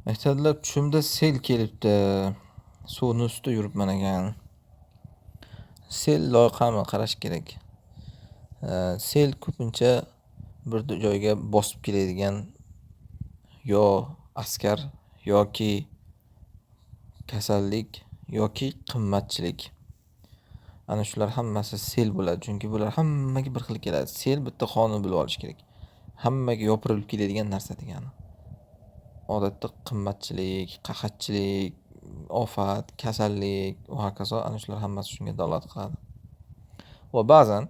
Aytadilar, tushimda sel kelibdi. Suvni ustida yuribman ekan. Sel loyqami qarash kerak. Sel ko'pincha bir joyga bosib keladigan yo askar yoki kasallik yoki qimmatchilik. Ana shular hammasi sel bo'ladi, chunki bular hammaga bir xil keladi. Sel bitta qonun bilib olish kerak. Hammaga yopirilib keladigan narsa degani. Odatda qimmatchilik, qahatchilik, ofat, kasallik va hokazo ana shular hammasi shunga dalolat qiladi. Va ba'zan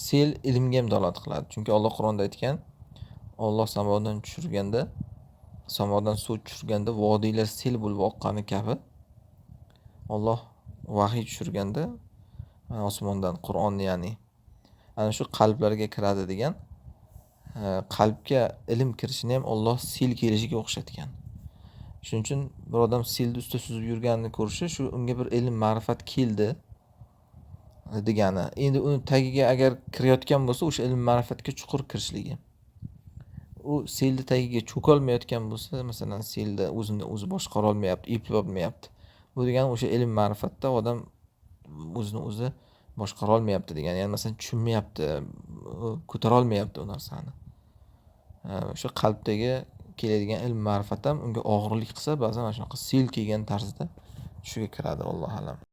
sel ilmga ham dalolat qiladi. Chunki Alloh Qur'onda aytgan, Alloh samodan suv tushirganda vodiylar sel bo'lib oqqani kabi, Alloh vahiy tushirganda osmondan Qur'onni, ya'ni ana shu qalblarga kiradi degan, qalbga ilm kirishini ham Alloh sel kelishiga o'xshatgan. Shuning uchun bir odam selni ustida suzib yurganini ko'rishi shu unga bir ilm, ma'rifat keldi degani. Endi uni tagiga agar kirayotgan bo'lsa, o'sha ilm, ma'rifatga chuqur kirishligi. U selni tagiga cho'kolmayotgan bo'lsa, masalan, selda o'zini o'zi boshqara olmayapti, eplay olmayapti. Bu degani o'sha ilm, ma'rifatda odam o'zini o'zi boshqara olmayapti degani. Ya'ni masalan tushunmayapti, ko'tara olmayapti u narsani. O'sha qalbdagi keladigan ilm, ma'rifat ham unga og'irlik qilsa, ba'zan mana shunaqa sel kelgan tarzda tushiga kiradi, Alloh alam.